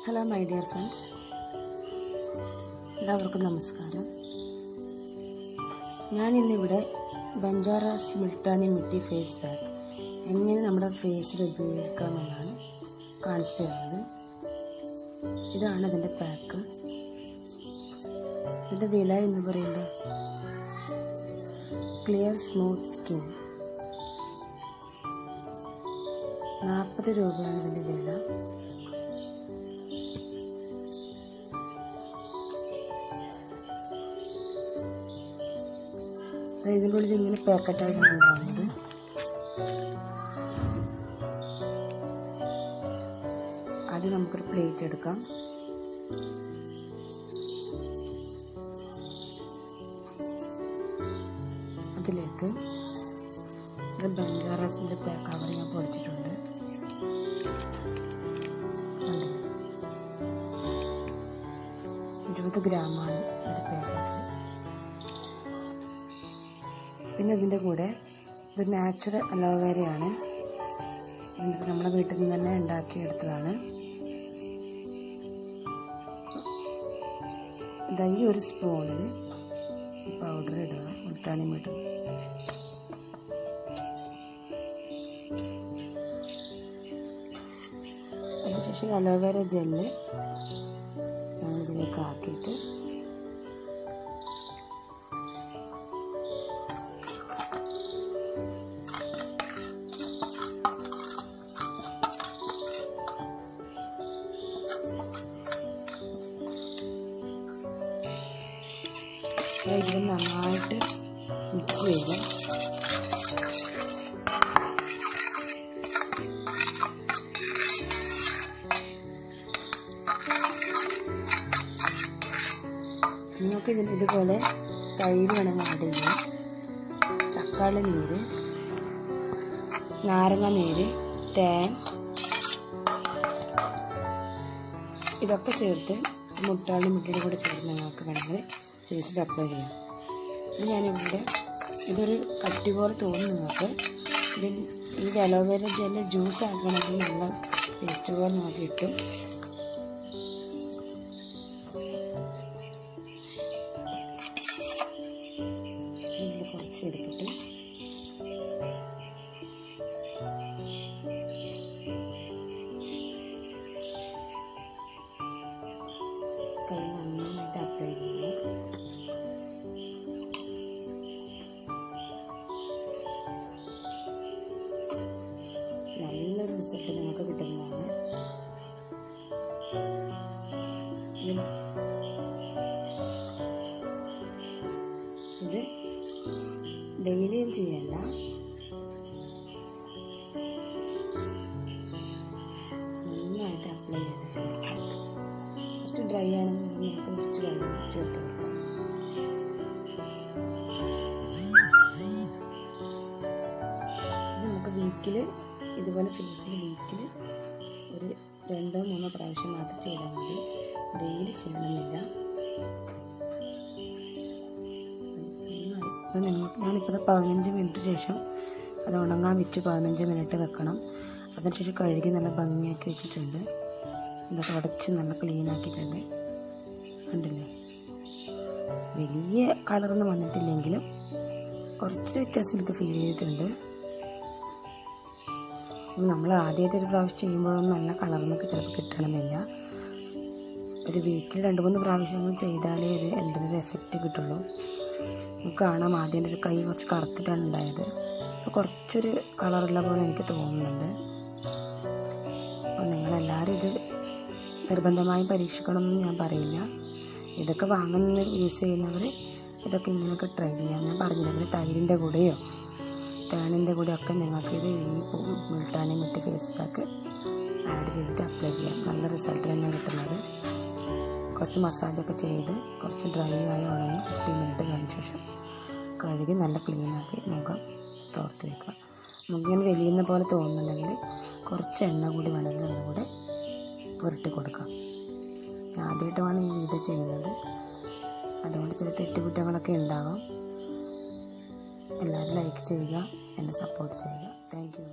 Hello my dear friends, എല്ലാവർക്കും നമസ്കാരം. ഞാനിന്നിവിടെ ബഞ്ചാറാസ് മുൾട്ടാനി മിട്ടി ഫേസ് പാക്ക് എങ്ങനെ നമ്മുടെ ഫേസിൽ ഉപയോഗിക്കാമെന്നാണ് കാണിച്ചു തരുന്നത്. ഇതാണ് ഇതിൻ്റെ പാക്ക്. ഇതിൻ്റെ വില എന്ന് പറയുന്നത് ക്ലിയർ സ്മൂത്ത് സ്കിൻ, 40 രൂപയാണ് ഇതിൻ്റെ വില. ഇതിൻ്റെ ഉള്ളിൽ ഇങ്ങനെ പാക്കറ്റായിട്ടാണ് ഉണ്ടാകുന്നത്. ആദ്യം നമുക്കൊരു പ്ലേറ്റ് എടുക്കാം. അതിലേക്ക് ബഞ്ചാറാസിൻ്റെ കവർ ഞാൻ പൊടിച്ചിട്ടുണ്ട്. 20 ഗ്രാമാണ് ഒരു പാക്കറ്റിൽ. പിന്നെ ഇതിൻ്റെ കൂടെ ഇത് നാച്ചുറൽ അലോവേരയാണ്. ഇത് നമ്മുടെ വീട്ടിൽ നിന്ന് തന്നെ ഉണ്ടാക്കിയെടുത്തതാണ്. ഈ ഒരു സ്പൂണിൽ പൗഡർ ഇടുക, മുൾട്ടാനി മിട്ടി. അതിനുശേഷം അലോവേര ജെല്ല് ഞങ്ങളിതിലേക്ക് ആക്കിയിട്ട് ഇത് നന്നായിട്ട് മിക്സ് ചെയ്യുക. നിങ്ങൾക്ക് ഇതുപോലെ തൈര് വേണമെങ്കിൽ ആഡ് ചെയ്യാം, തക്കാളി നീര്, നാരങ്ങ നീര്, തേൻ, ഇതൊക്കെ ചേർത്ത് മുൾട്ടാനി മിട്ടിയുടെ കൂടെ ചേർത്ത് നിങ്ങൾക്ക് വേണമെങ്കിൽ ഫേസിൽ അപ്ലൈ ചെയ്യാം. ഇത് ഞാനിവിടെ ഇതൊരു കട്ടി പോലെ തോന്നും നിങ്ങൾക്ക്. ഈ അലോവേര ജെല്ല് ജ്യൂസ് ആക്കണമെങ്കിൽ നല്ല ടേസ്റ്റ് പോലെ നമുക്ക് കിട്ടും. ഇതിൽ കുറച്ച് എടുത്തിട്ട് കൈ നന്നായിട്ട് അപ്ലൈ ചെയ്യുക. നല്ലൊരു റിസൾട്ട് നിങ്ങൾക്ക് കിട്ടുന്നതാണ്. ഇത് ഡെയിലിയും ചെയ്യണ്ട, നന്നായിട്ട് അപ്ലൈ ചെയ്ത് കുറച്ച് ഡ്രൈ ആണെങ്കിൽ നമുക്ക് കുറച്ച് വെള്ളം ചേർത്ത് കൊടുക്കാം. നമുക്ക് വീക്കിൽ ഇതുപോലെ ഫേസിൽ വീക്കിൽ ഒരു 2-3 പ്രാവശ്യം മാത്രം ചെയ്താൽ മതി, ഡെയിലി ചെയ്യണമെന്നില്ല. ഞാനിപ്പോൾ 15 മിനിറ്റ് ശേഷം അത് ഉണങ്ങാൻ വെച്ച് 15 മിനിറ്റ് വെക്കണം. അതിനുശേഷം കഴുകി നല്ല ഭംഗിയാക്കി വെച്ചിട്ടുണ്ട്. ഇതൊക്കെ ഉടച്ച് നല്ല ക്ലീൻ ആക്കിയിട്ടുണ്ട്. കണ്ടില്ലേ, വലിയ കളറൊന്നും വന്നിട്ടില്ലെങ്കിലും കുറച്ച് വ്യത്യാസം എനിക്ക് ഫീൽ ചെയ്തിട്ടുണ്ട്. നമ്മൾ ആദ്യമായിട്ട് ഒരു പ്രാവശ്യം ചെയ്യുമ്പോഴൊന്നും നല്ല കളറൊന്നും ചിലപ്പോൾ കിട്ടണമെന്നില്ല. ഒരു വീക്കിൽ 2-3 പ്രാവശ്യങ്ങൾ ചെയ്താലേ എന്തെങ്കിലും എഫക്റ്റ് കിട്ടുള്ളൂ. നമുക്ക് കാണാം, ആദ്യം ഒരു കൈ കുറച്ച് കറുത്തിട്ടാണ് ഉണ്ടായത്. അപ്പോൾ കുറച്ചൊരു കളറുള്ള പോലെ എനിക്ക് തോന്നുന്നുണ്ട്. അപ്പോൾ നിങ്ങളെല്ലാവരും ഇത് നിർബന്ധമായും പരീക്ഷിക്കണമെന്ന് ഞാൻ പറയില്ല. ഇതൊക്കെ വാങ്ങുന്ന യൂസ് ചെയ്യുന്നവർ ഇതൊക്കെ ഇങ്ങനെയൊക്കെ ട്രൈ ചെയ്യാം. ഞാൻ പറഞ്ഞതുപോലെ തൈരിൻ്റെ കൂടെയോ തേനിൻ്റെ കൂടെയൊക്കെ നിങ്ങൾക്കിത് ഈ Multani mitti face pack add ചെയ്തിട്ട് അപ്ലൈ ചെയ്യാം. നല്ല റിസൾട്ട് തന്നെ കിട്ടുന്നത്. കുറച്ച് മസാജൊക്കെ ചെയ്ത് കുറച്ച് ഡ്രൈ ആയി ഉണങ്ങി 15 മിനിറ്റ് കഴിഞ്ഞ ശേഷം കഴുകി നല്ല ക്ലീനാക്കി മുഖം തോർത്ത് വയ്ക്കുക. മുഖം വലിയുന്ന പോലെ തോന്നുന്നുണ്ടെങ്കിൽ കുറച്ച് എണ്ണ കൂടി വേണമെങ്കിൽ അതിന് കൂടെ പുരട്ടി കൊടുക്കാം. ഞാൻ ആദ്യമായിട്ടാണ് ഈ വീഡിയോ ചെയ്യുന്നത്, അതുകൊണ്ട് ചില തെറ്റുകുറ്റങ്ങളൊക്കെ ഉണ്ടാകാം. എല്ലാവരും ലൈക്ക് ചെയ്യുക, എന്നെ സപ്പോർട്ട് ചെയ്യുക. Thank you.